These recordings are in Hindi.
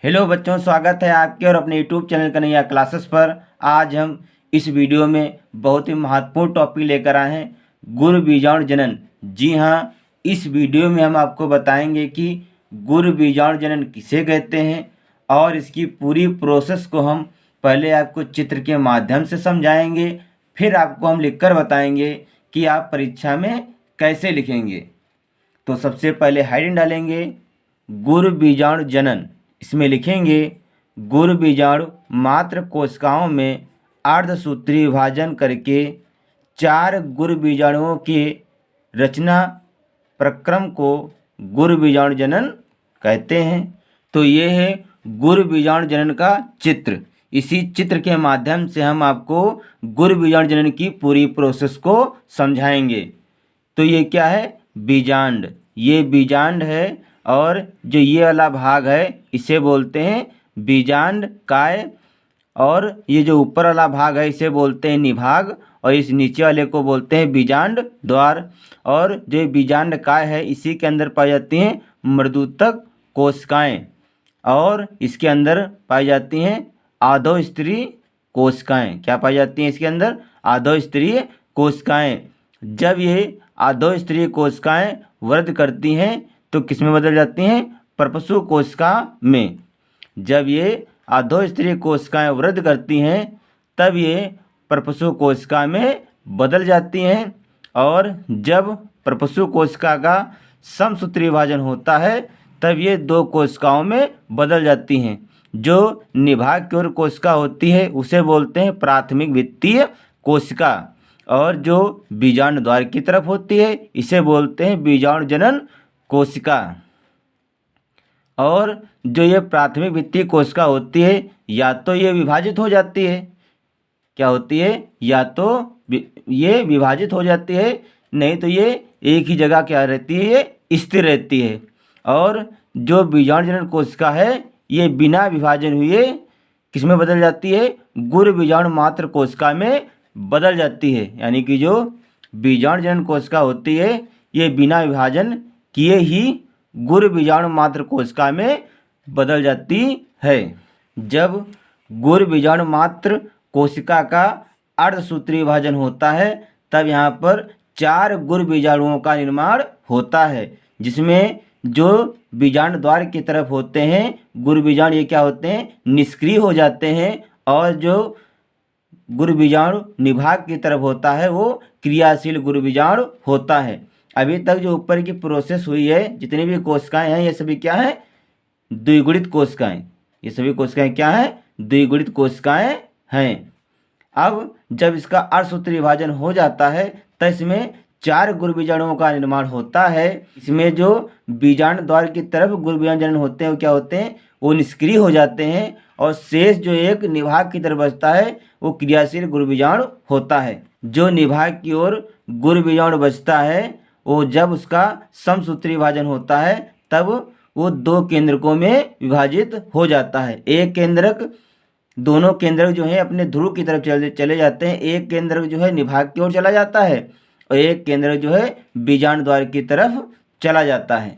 हेलो बच्चों, स्वागत है आपके और अपने यूट्यूब चैनल कन्हैया क्लासेस पर। आज हम इस वीडियो में बहुत ही महत्वपूर्ण टॉपिक लेकर आए हैं, गुरु बीजाणु जनन। जी हाँ, इस वीडियो में हम आपको बताएंगे कि गुरु बीजाणु जनन किसे कहते हैं और इसकी पूरी प्रोसेस को हम पहले आपको चित्र के माध्यम से समझाएंगे, फिर आपको हम लिखकर बताएंगे कि आप परीक्षा में कैसे लिखेंगे। तो सबसे पहले हेडिंग डालेंगे गुरु बीजाणु जनन। इसमें लिखेंगे गुरु बीजाणु मात्र कोशिकाओं में अर्धसूत्री विभाजन करके 4 गुरु बीजाणुओं के रचना प्रक्रम को गुरु बीजाणु जनन कहते हैं। तो ये है गुरु बीजाणु जनन का चित्र। इसी चित्र के माध्यम से हम आपको गुरु बीजाणु जनन की पूरी प्रोसेस को समझाएंगे। तो ये क्या है? बीजांड। ये बीजांड है और जो ये वाला भाग है इसे बोलते हैं बीजांड काय, और ये जो ऊपर वाला भाग है इसे बोलते हैं निभाग, और इस नीचे वाले को बोलते हैं बीजांड द्वार। और जो बीजांड काय है इसी के अंदर पाई जाती हैं मृदुतक कोशिकाएं, और इसके अंदर पाई जाती हैं आधोस्तरीय कोशिकाएं। क्या पाई जाती हैं इसके अंदर? आधोस्तरीय कोशिकाएं। जब ये आधोस्तरीय कोशिकाएं वृद्धि करती हैं तो किस में बदल जाती हैं? परपसु कोशिका में। जब ये आधोस्तरीय कोशिकाएं वृद्धि करती हैं तब ये परपसु कोशिका में बदल जाती हैं, और जब परपसु कोशिका का समसूत्री विभाजन होता है तब ये 2 कोशिकाओं में बदल जाती हैं। जो निभाग की ओर कोशिका होती है उसे बोलते हैं प्राथमिक वित्तीय कोशिका, और जो बीजांड द्वार की तरफ होती है इसे बोलते हैं बीजाणु जनन कोशिका। और जो ये प्राथमिक वित्तीय कोशिका होती है या तो ये विभाजित हो जाती है, क्या होती है? या तो ये विभाजित हो जाती है, नहीं तो ये एक ही जगह क्या रहती है? ये स्थिर रहती है। और जो बीजाणु जनन कोशिका है ये बिना विभाजन हुए किस में बदल जाती है? गुरु बीजाणु मात्र कोशिका में बदल जाती है। यानी कि जो बीजाणु जनन कोशिका होती है ये बिना विभाजन किए ही गुरु बीजाणु मात्र कोशिका में बदल जाती है। जब गुरु बीजाणु मात्र कोशिका का अर्धसूत्री विभाजन होता है तब यहाँ पर 4 गुरु बीजाणुओं का निर्माण होता है, जिसमें जो बीजांड द्वार की तरफ होते हैं गुरु बीजाणु ये क्या होते हैं? निष्क्रिय हो जाते हैं, और जो गुरु बीजाणु निभाग की तरफ होता है वो क्रियाशील गुरु बीजाणु होता है। अभी तक जो ऊपर की प्रोसेस हुई है, जितनी भी कोशिकाएं हैं ये सभी क्या हैं? द्विगुणित कोशिकाएं। ये सभी कोशिकाएं क्या हैं? द्विगुणित कोशिकाएं हैं। अब जब इसका अर्धसूत्री विभाजन हो जाता है तो इसमें 4 गुरु बीजाणुओं का निर्माण होता है। इसमें जो बीजांड द्वार की तरफ गुरु बीजाणु जनन होते हैं वो क्या होते हैं? वो निष्क्रिय हो जाते हैं, और शेष जो एक निभाग की तरफ बचता है वो क्रियाशील गुरु बीजाणु होता है। जो निभाग की ओर गुरु बीजाणु बचता है वो जब उसका समसूत्री विभाजन होता है तब वो 2 केंद्रकों में विभाजित हो जाता है। एक केंद्रक, दोनों केंद्रक जो है अपने ध्रुव की तरफ चले जाते हैं। एक केंद्रक जो है निभाग की ओर चला जाता है और एक केंद्रक जो है बीजांड द्वार की तरफ चला जाता है।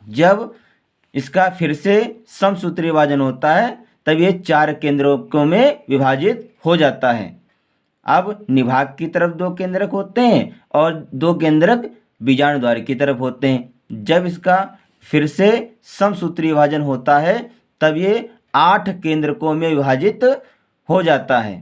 जब इसका फिर से समसूत्री विभाजन होता है तब ये 4 केंद्रकों में विभाजित हो जाता है। अब निभाग की तरफ 2 केंद्रक होते हैं और 2 केंद्रक बीजाणु द्वार की तरफ होते हैं। जब इसका फिर से समसूत्री विभाजन होता है तब ये 8 केंद्रकों में विभाजित हो जाता है।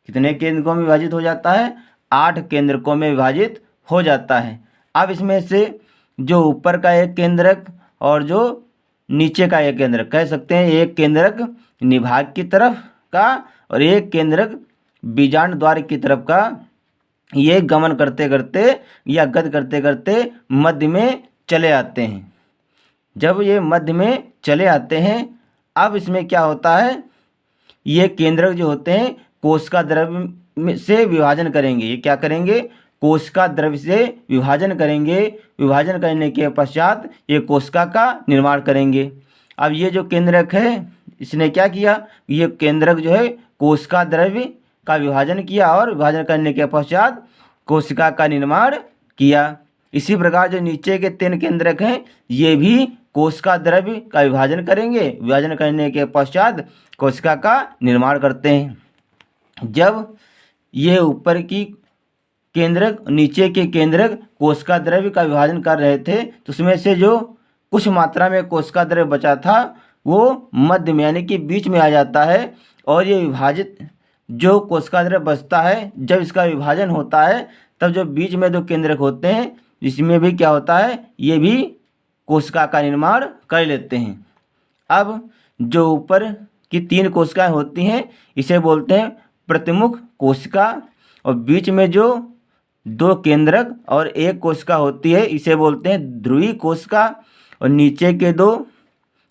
कितने केंद्रकों में विभाजित हो जाता है? 8 केंद्रकों में विभाजित हो जाता है। अब इसमें से जो ऊपर का एक केंद्रक और जो नीचे का एक केंद्रक, कह सकते हैं एक केंद्रक निभाग की तरफ का और एक केंद्रक बीजांड द्वार की तरफ का, ये गमन करते करते या गति करते करते मध्य में चले आते हैं। जब ये मध्य में चले आते हैं अब इसमें क्या होता है? ये केंद्रक जो होते हैं कोशिका द्रव्य से विभाजन करेंगे। ये क्या करेंगे? कोशिका द्रव्य से विभाजन करेंगे। विभाजन करने के पश्चात ये कोशिका का निर्माण करेंगे। अब ये जो केंद्रक है इसने क्या किया? ये केंद्रक जो है कोशिका द्रव्य का विभाजन किया और विभाजन करने के पश्चात कोशिका का निर्माण किया। इसी प्रकार जो नीचे के 3 केंद्रक हैं ये भी कोशिका द्रव्य का विभाजन करेंगे। विभाजन करने के पश्चात कोशिका का निर्माण करते हैं। जब ये ऊपर की केंद्रक नीचे के केंद्रक कोशिका द्रव्य का विभाजन कर रहे थे तो उसमें से जो कुछ मात्रा में कोशिका द्रव्य बचा था वो मध्य में यानी कि बीच में आ जाता है। और ये विभाजित जो कोशिका द्रव्य बचता है जब इसका विभाजन होता है तब जो बीच में 2 केंद्रक होते हैं इसमें भी क्या होता है, ये भी कोशिका का निर्माण कर लेते हैं। अब जो ऊपर की 3 कोशिकाएं होती हैं इसे बोलते हैं प्रतिमुख कोशिका, और बीच में जो 2 केंद्रक और 1 कोशिका होती है इसे बोलते हैं ध्रुवीय कोशिका, और नीचे के 2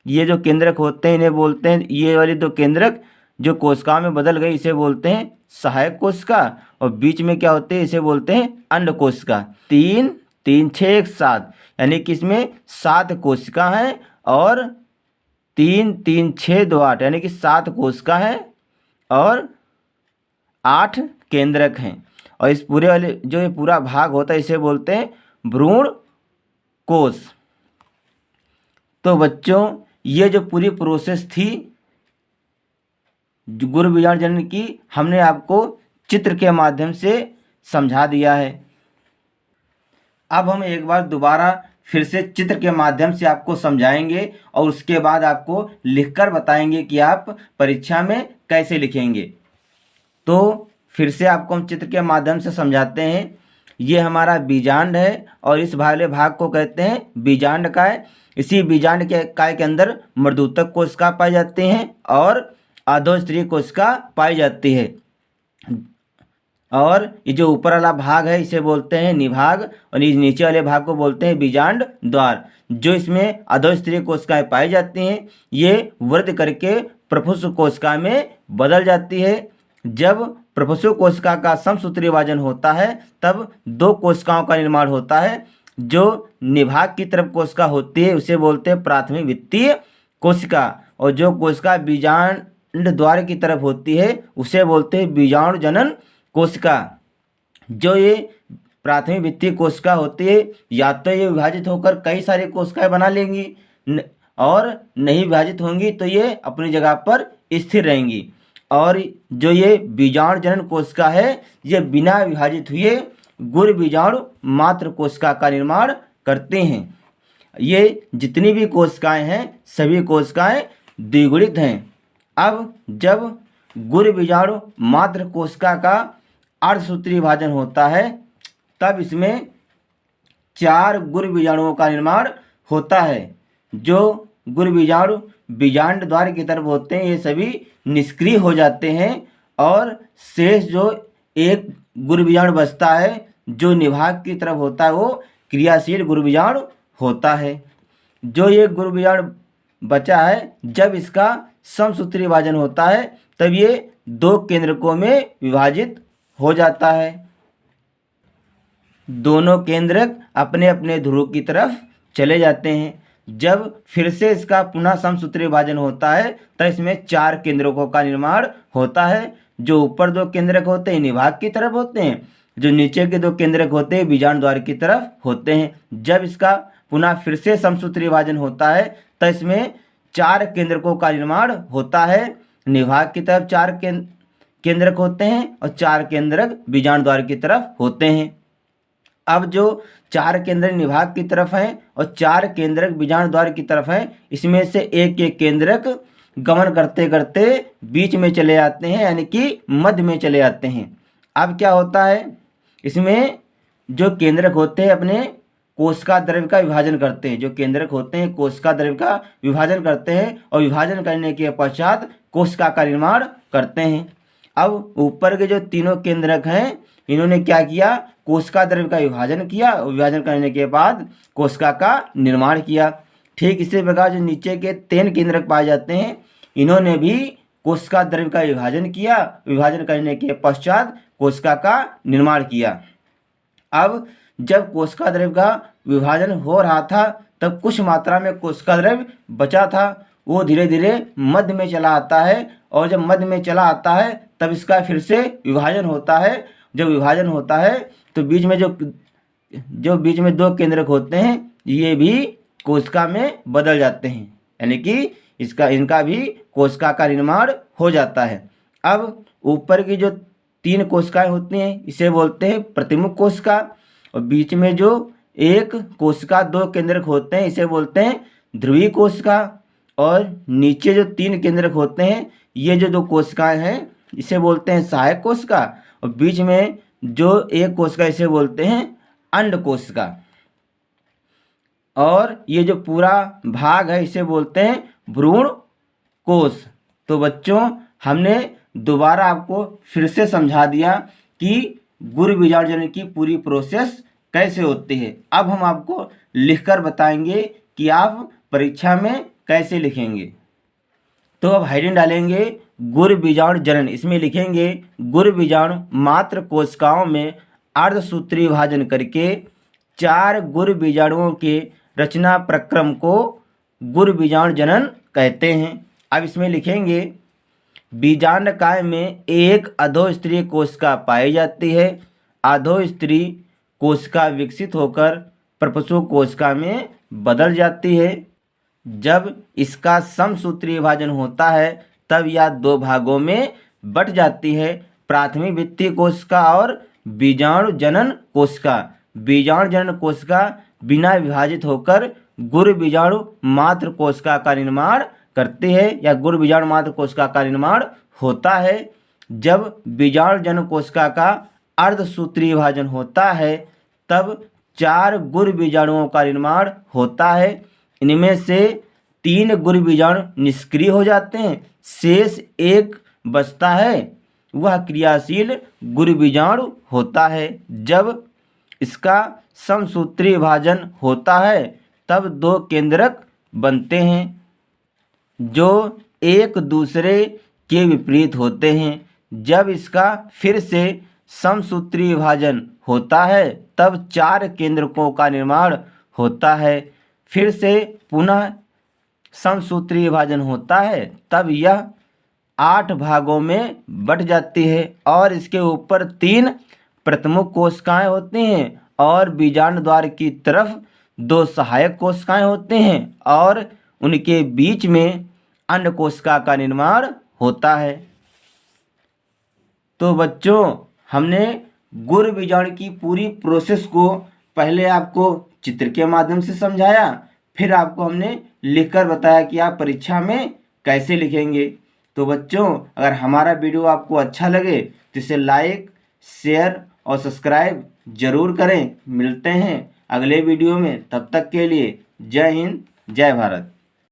ये जो केंद्रक होते हैं इन्हें बोलते हैं, ये वाली 2 केंद्रक जो कोशिका में बदल गई इसे बोलते हैं सहायक कोशिका, और बीच में क्या होते हैं इसे बोलते हैं अंड कोशिका। 3 3 6 1 7 यानी कि इसमें 7 कोशिका हैं और 3 3 6 2 8 यानी कि 7 कोशिका हैं और 8 केंद्रक हैं। और इस पूरे वाले जो ये पूरा भाग होता है इसे बोलते हैं भ्रूण कोश। तो बच्चों ये जो पूरी प्रोसेस थी गुरु बीजाणु जनन की हमने आपको चित्र के माध्यम से समझा दिया है। अब हम एक बार दोबारा फिर से चित्र के माध्यम से आपको समझाएंगे और उसके बाद आपको लिखकर बताएंगे कि आप परीक्षा में कैसे लिखेंगे। तो फिर से आपको हम चित्र के माध्यम से समझाते हैं। ये हमारा बीजांड है और इस वाले भाग को कहते हैं बीजांड काय। इसी बीजांड के काय के अंदर मर्दूतक कोशिका पाई जाती हैं और अधोस्तरीय कोशिका पाई जाती है। और ये जो ऊपर वाला भाग है इसे बोलते हैं निभाग और इस नीचे वाले भाग को बोलते हैं बीजांड द्वार। जो इसमें अधोस्तरीय कोशिकाएं पाई जाती हैं ये वृद्धि करके प्रपुष्प कोशिका में बदल जाती है। जब प्रपुष्प कोशिका का समसूत्री विभाजन होता है तब 2 कोशिकाओं का निर्माण होता है। जो निभाग की तरफ कोशिका होती है उसे बोलते हैं प्राथमिक वित्तीय कोशिका, और जो कोशिका बीजांड द्वार की तरफ होती है उसे बोलते हैं बीजाणु जनन कोशिका। जो ये प्राथमिक वित्तीय कोशिका होती है या तो ये विभाजित होकर कई सारी कोशिकाएं बना लेंगी और नहीं विभाजित होंगी तो ये अपनी जगह पर स्थिर रहेंगी। और जो ये बीजाणु जनन कोशिका है ये बिना विभाजित हुए गुरु बीजाणु मात्र कोशिका का निर्माण करते हैं। ये जितनी भी कोशिकाएं हैं सभी कोशिकाएं द्विगुणित हैं। अब जब गुरु बीजाणु मात्र कोशिका का अर्धसूत्री विभाजन होता है तब इसमें 4 गुरु बीजाणुओं का निर्माण होता है। जो गुरु बीजाणु बीजांड द्वार की तरफ होते हैं ये सभी निष्क्रिय हो जाते हैं और शेष जो एक गुरु बीजाणु बचता है जो निभाग की तरफ होता है वो क्रियाशील गुरु बीजाणु होता है। जो ये गुरु बीजाणु बचा है जब इसका समसूत्री विभाजन होता है तब ये 2 केंद्रकों में विभाजित हो जाता है। दोनों केंद्रक अपने अपने ध्रुव की तरफ चले जाते हैं। जब फिर से इसका पुनः समसूत्री विभाजन होता है तो इसमें 4 केंद्रकों का निर्माण होता है। जो ऊपर 2 केंद्रक होते हैं निभाग की तरफ होते हैं, जो नीचे के 2 केंद्रक होते हैं बीजांड द्वार की तरफ होते हैं। जब इसका पुनः फिर से समसूत्री विभाजन होता है तो इसमें 4 केंद्रकों का निर्माण होता है। निभाग की तरफ 4 केंद्रक होते हैं और 4 केंद्रक बीजांड द्वार की तरफ होते हैं। अब जो 4 केंद्रक निभाग की तरफ हैं और 4 केंद्रक बीजांड द्वार की तरफ हैं इसमें से एक केंद्रक गमन करते करते बीच में चले जाते हैं यानी कि मध्य में चले जाते हैं। अब क्या होता है इसमें जो केंद्रक होते हैं अपने कोशिका द्रव्य का विभाजन करते हैं। जो केंद्रक होते हैं कोशिका द्रव्य का विभाजन करते हैं और विभाजन करने के पश्चात कोशिका का निर्माण करते हैं। अब ऊपर के जो 3 केंद्रक हैं इन्होंने क्या किया, कोशिका द्रव्य का विभाजन किया और विभाजन करने के बाद कोशिका का निर्माण किया। ठीक इसी प्रकार जो नीचे के 3 केंद्रक पाए जाते हैं इन्होंने भी कोशिका द्रव्य का विभाजन किया, विभाजन करने के पश्चात कोशिका का निर्माण किया। अब जब कोशिका द्रव्य का विभाजन हो रहा था तब कुछ मात्रा में कोशिका द्रव्य बचा था, वो धीरे धीरे मध्य में चला आता है और जब मध्य में चला आता है तब इसका फिर से विभाजन होता है। जब विभाजन होता है तो बीच में जो जो बीच में 2 केंद्रक होते हैं ये भी कोशिका में बदल जाते हैं, यानी कि इनका भी कोशिका का निर्माण हो जाता है। अब ऊपर की जो 3 कोशिकाएं होती हैं इसे बोलते हैं प्रतिमुख कोशिका, और बीच में जो एक कोशिका 2 केंद्रक होते हैं इसे बोलते हैं ध्रुवीय कोशिका, और नीचे जो 3 केंद्रक होते हैं ये जो 2 कोशिकाएं हैं इसे बोलते हैं सहायक कोशिका, और बीच में जो एक कोशिका इसे बोलते हैं अंड कोशिका, और ये जो पूरा भाग है इसे बोलते हैं भ्रूण कोश। तो बच्चों हमने दोबारा आपको फिर से समझा दिया कि गुरु बीजाणु जनन की पूरी प्रोसेस कैसे होती है। अब हम आपको लिखकर बताएंगे कि आप परीक्षा में कैसे लिखेंगे। तो अब हेडिंग डालेंगे गुरु बीजाणु जनन, इसमें लिखेंगे गुरु बीजाणु मात्र कोशिकाओं में अर्धसूत्री विभाजन करके 4 गुरु बीजाणुओं के रचना प्रक्रम को गुरु बीजाणु जनन कहते हैं। अब इसमें लिखेंगे बीजांडकाय में एक अधोस्तरीय कोशिका पाई जाती है। अधोस्तरीय कोशिका विकसित होकर प्रपशु कोशिका में बदल जाती है। जब इसका समसूत्री विभाजन होता है तब यह 2 भागों में बट जाती है, प्राथमिक भित्ति कोशिका और बीजाणु जनन कोशिका। बीजाणु जनन कोशिका बिना विभाजित होकर गुरु बीजाणु मात्र कोशिका का निर्माण करती है, या गुरु बीजाणु मात्र कोशिका का निर्माण होता है। जब बीजाणु जनन कोशिका का अर्धसूत्री विभाजन होता है तब 4 गुरु बीजाणुओं का निर्माण होता है। इनमें से 3 गुरु बीजाणु निष्क्रिय हो जाते हैं, शेष 1 बचता है, वह क्रियाशील गुरु बीजाणु होता है। जब इसका समसूत्री विभाजन होता है तब 2 केंद्रक बनते हैं जो एक दूसरे के विपरीत होते हैं। जब इसका फिर से समसूत्री विभाजन होता है तब 4 केंद्रकों का निर्माण होता है। फिर से पुनः समसूत्री विभाजन होता है तब यह 8 भागों में बट जाती है, और इसके ऊपर 3 प्रमुख कोशिकाएं होती हैं और बीजांड द्वार की तरफ 2 सहायक कोशिकाएं होती हैं, और उनके बीच में अंड कोशिका का निर्माण होता है। तो बच्चों हमने गुरु बीजाणु की पूरी प्रोसेस को पहले आपको चित्र के माध्यम से समझाया, फिर आपको हमने लिखकर बताया कि आप परीक्षा में कैसे लिखेंगे। तो बच्चों अगर हमारा वीडियो आपको अच्छा लगे तो इसे लाइक, शेयर और सब्सक्राइब जरूर करें। मिलते हैं अगले वीडियो में, तब तक के लिए जय हिंद, जय भारत।